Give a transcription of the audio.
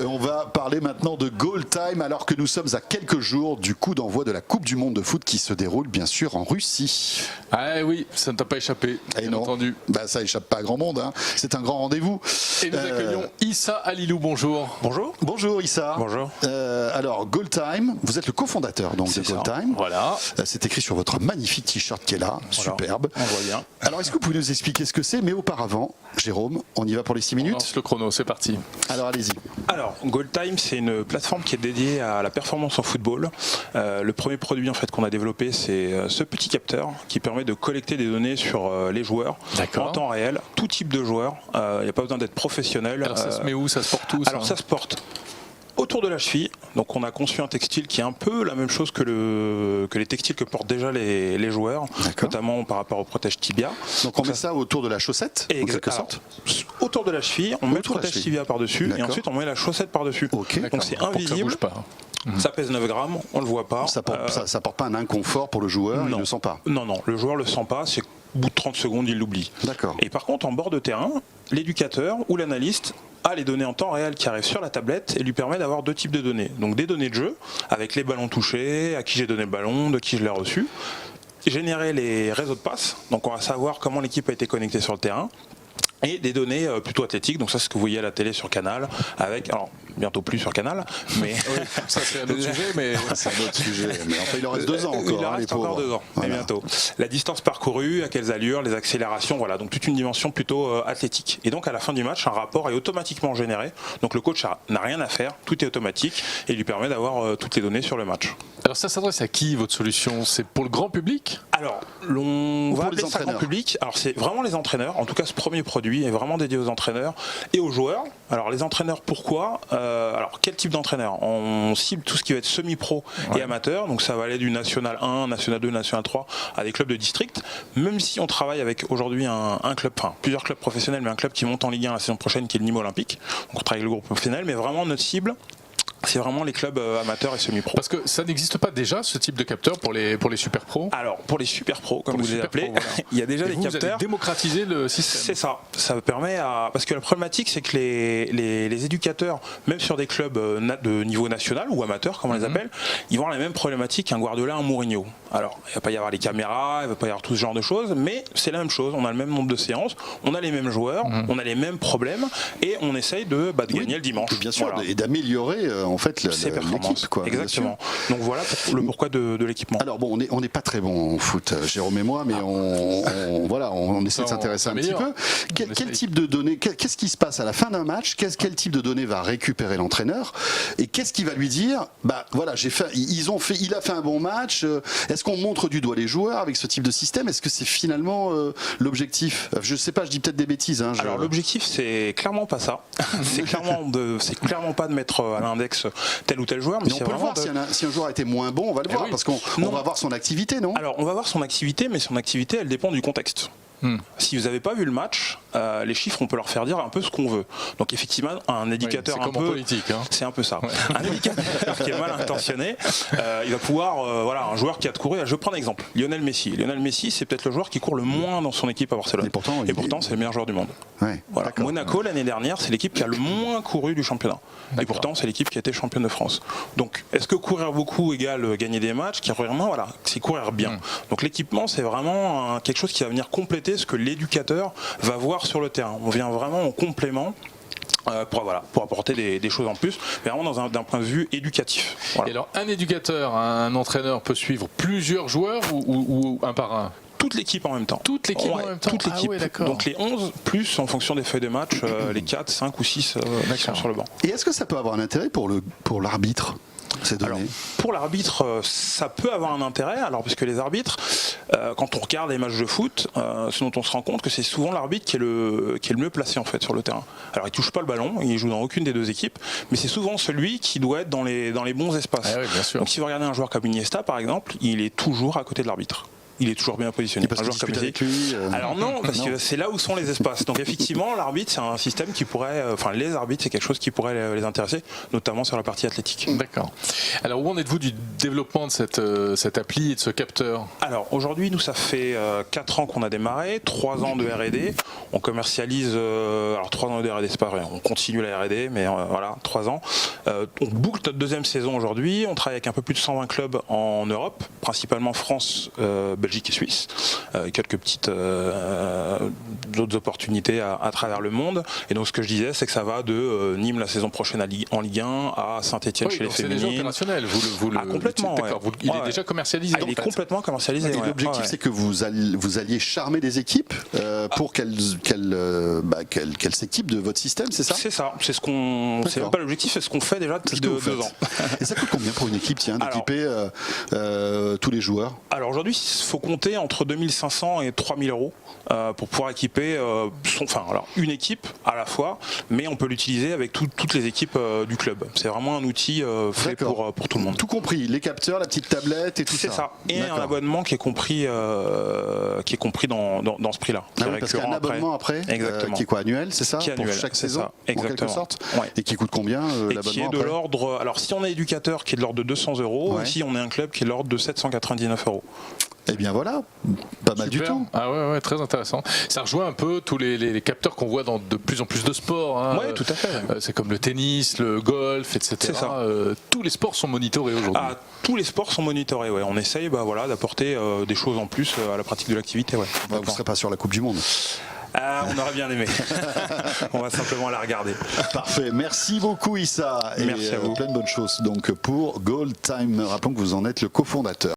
On va parler maintenant de Goal Time alors que nous sommes à quelques jours du coup d'envoi de la Coupe du Monde de foot qui se déroule bien sûr en Russie. Ah oui, ça ne t'a pas échappé, bien entendu. Bah, ça échappe pas à grand monde, hein. C'est un grand rendez-vous. Et nous accueillons Issa Alilou, bonjour. Bonjour. Bonjour Issa. Bonjour. Alors Goal Time, vous êtes le cofondateur donc de Goal Time. Voilà. C'est écrit sur votre magnifique t-shirt qui est là, superbe. On voit bien. Alors est-ce que vous pouvez nous expliquer ce que c'est? Mais auparavant, Jérôme, on y va pour les 6 On minutes. lance le chrono, c'est parti. Alors allez-y. Alors, Goal Time, c'est une plateforme qui est dédiée à la performance en football. Le premier produit en fait qu'on a développé, c'est ce petit capteur qui permet de collecter des données sur les joueurs en temps réel, tout type de joueurs. Il n'y a pas besoin d'être professionnel. Alors ça se met où? Ça se porte où? Alors ça se porte autour de la cheville. Donc on a conçu un textile qui est un peu la même chose que les textiles que portent déjà les joueurs, notamment par rapport au protège tibia. Donc on met ça autour de la chaussette, en quelque sorte. Autour de la cheville, on met le protège tibia par-dessus et ensuite on met la chaussette par-dessus. Donc c'est invisible. Ça bouge pas. Ça pèse 9 grammes, on le voit pas. Ça porte pas un inconfort pour le joueur, il ne le sent pas. Non, le joueur le sent pas, c'est au bout de 30 secondes, il l'oublie. D'accord. Et par contre, en bord de terrain, l'éducateur ou l'analyste a les données en temps réel qui arrivent sur la tablette et lui permet d'avoir deux types de données. Donc des données de jeu, avec les ballons touchés, à qui j'ai donné le ballon, de qui je l'ai reçu. Générer les réseaux de passes, donc on va savoir comment l'équipe a été connectée sur le terrain. Et des données plutôt athlétiques, donc ça c'est ce que vous voyez à la télé sur Canal, avec, alors bientôt plus sur Canal, mais... Oui, ça c'est un autre sujet, mais... C'est un autre sujet, mais enfin il en reste 2 ans encore. Il en reste encore 2 ans, mais bientôt. La distance parcourue, à quelles allures, les accélérations, voilà, donc toute une dimension plutôt athlétique. Et donc à la fin du match, un rapport est automatiquement généré, donc le coach n'a rien à faire, tout est automatique, et lui permet d'avoir toutes les données sur le match. Alors ça s'adresse à qui votre solution? C'est pour le grand public? Alors, on va appeler ça grand public. Alors c'est vraiment les entraîneurs, en tout cas ce premier produit est vraiment dédié aux entraîneurs et aux joueurs. Alors les entraîneurs, pourquoi? Alors quel type d'entraîneur? On cible tout ce qui va être semi-pro et amateur, donc ça va aller du National 1, National 2, National 3 à des clubs de district, même si on travaille avec aujourd'hui un club, enfin plusieurs clubs professionnels, mais un club qui monte en Ligue 1 la saison prochaine qui est le Nîmes Olympique. Donc on travaille avec le groupe professionnel, mais vraiment notre cible, c'est vraiment les clubs amateurs et semi-pro. Parce que ça n'existe pas déjà, ce type de capteur pour les super pros? Alors, pour les super pros, comme vous les appelez, voilà. Il y a déjà des capteurs. Vous allez démocratiser le système. C'est ça. Ça permet à... Parce que la problématique, c'est que les éducateurs, même sur des clubs de niveau national ou amateur, comme on les appelle, ils vont avoir la même problématique qu'un Guardiola, un Mourinho. Alors, il ne va pas y avoir les caméras, il ne va pas y avoir tout ce genre de choses, mais c'est la même chose. On a le même nombre de séances, on a les mêmes joueurs, on a les mêmes problèmes, et on essaye de gagner le dimanche. Bien sûr, voilà. et d'améliorer en fait l'équipe, quoi. Exactement. Donc voilà le pourquoi de l'équipement. Alors bon, on n'est pas très bon en foot, Jérôme et moi, mais on essaie de s'intéresser un petit peu. Quel type de données, qu'est-ce qui se passe à la fin d'un match? Quel type de données va récupérer l'entraîneur? Et qu'est-ce qui va lui dire? Bah voilà, il a fait un bon match. Est-ce qu'on montre du doigt les joueurs avec ce type de système? Est-ce que c'est finalement l'objectif? Je sais pas, je dis peut-être des bêtises. Alors l'objectif, c'est clairement pas ça. c'est clairement pas de mettre à l'index tel ou tel joueur. Mais on peut le voir, si un joueur a été moins bon, on va le voir, parce qu'on va voir son activité, non? Alors on va voir son activité, mais son activité, elle dépend du contexte. Si vous n'avez pas vu le match, les chiffres, on peut leur faire dire un peu ce qu'on veut. Donc effectivement, un éducateur un peu politique, hein. C'est un peu ça. Ouais. Un éducateur qui est mal intentionné, il va pouvoir, voilà, un joueur qui a couru. Je prends un exemple. Lionel Messi. Lionel Messi, c'est peut-être le joueur qui court le moins dans son équipe à Barcelone. Et pourtant, c'est le meilleur joueur du monde. Ouais, voilà. Monaco l'année dernière, c'est l'équipe qui a le moins couru du championnat. Et pourtant, c'est l'équipe qui a été championne de France. Donc, est-ce que courir beaucoup égale gagner des matchs? Courir moins, voilà, c'est courir bien. Donc l'équipement, c'est vraiment quelque chose qui va venir compléter ce que l'éducateur va voir sur le terrain. On vient vraiment en complément pour apporter des choses en plus, mais vraiment d'un point de vue éducatif. Voilà. Et alors, un éducateur, un entraîneur peut suivre plusieurs joueurs ou un par un? Toute l'équipe en même temps. Toute l'équipe en même temps. Toute l'équipe. Ah ouais, donc les 11 plus en fonction des feuilles de match, les 4, 5 ou 6 qui sont sur le banc. Et est-ce que ça peut avoir un intérêt pour l'arbitre? Alors, pour l'arbitre, ça peut avoir un intérêt, parce que les arbitres, quand on regarde les matchs de foot, ce dont on se rend compte que c'est souvent l'arbitre qui est le mieux placé en fait sur le terrain. Alors il touche pas le ballon, il joue dans aucune des deux équipes, mais c'est souvent celui qui doit être dans les bons espaces. Ah oui, bien sûr. Donc si vous regardez un joueur comme Iniesta par exemple, il est toujours à côté de l'arbitre. il est toujours bien positionné. Parce que discute avec lui, alors non, parce que c'est là où sont les espaces. Donc effectivement, l'arbitre, c'est un système qui pourrait, les arbitres, c'est quelque chose qui pourrait les intéresser, notamment sur la partie athlétique. D'accord. Alors où en êtes-vous du développement de cette appli et de ce capteur? Alors aujourd'hui, nous, ça fait 4 ans qu'on a démarré, 3 ans de R&D. On commercialise, alors 3 ans de R&D, c'est pas vrai, on continue la R&D, mais voilà, 3 ans. On boucle notre deuxième saison aujourd'hui. On travaille avec un peu plus de 120 clubs en Europe, principalement France, Belgique et Suisse. Quelques petites d'autres opportunités à travers le monde. Et donc ce que je disais, c'est que ça va de Nîmes la saison prochaine en Ligue 1 à Saint-Etienne chez les féminines. C'est déjà opérationnel. Complètement. Il est déjà commercialisé. Il est complètement commercialisé. Et l'objectif, c'est que vous alliez charmer des équipes pour qu'elles s'équipent de votre système, c'est ça? C'est ça. C'est ce qu'on. C'est même pas l'objectif, c'est ce qu'on fait déjà depuis 2 ans. Et ça coûte combien pour une équipe, d'équiper tous les joueurs? Alors aujourd'hui, il faut compter entre 2500 et 3000 euros pour pouvoir équiper une équipe à la fois, mais on peut l'utiliser avec toutes les équipes du club. C'est vraiment un outil fait pour tout le monde. Tout compris, les capteurs, la petite tablette et tout ça. C'est ça. Et un abonnement qui est compris dans ce prix-là. Parce qu'il y a un abonnement après, qui est quoi, annuel, c'est ça? Pour chaque saison, en quelque sorte. Et qui coûte combien l'abonnement? Qui est de l'ordre. Alors si on est éducateur, qui est de l'ordre de 200 euros, ou si on est un club qui est de l'ordre de 799 euros. Eh bien voilà, pas mal du tout. Ah ouais, très intéressant. Ça rejoint un peu tous les capteurs qu'on voit dans de plus en plus de sports. Oui, tout à fait. C'est comme le tennis, le golf, etc. C'est ça. Tous les sports sont monitorés aujourd'hui. Tous les sports sont monitorés, ouais. On essaye d'apporter des choses en plus à la pratique de l'activité. Ouais. Vous ne serez pas sur la Coupe du Monde? On aurait bien aimé. On va simplement la regarder. Parfait. Merci beaucoup Issa. Merci à vous. Plein de bonnes choses donc pour Goal Time. Rappelons que vous en êtes le cofondateur.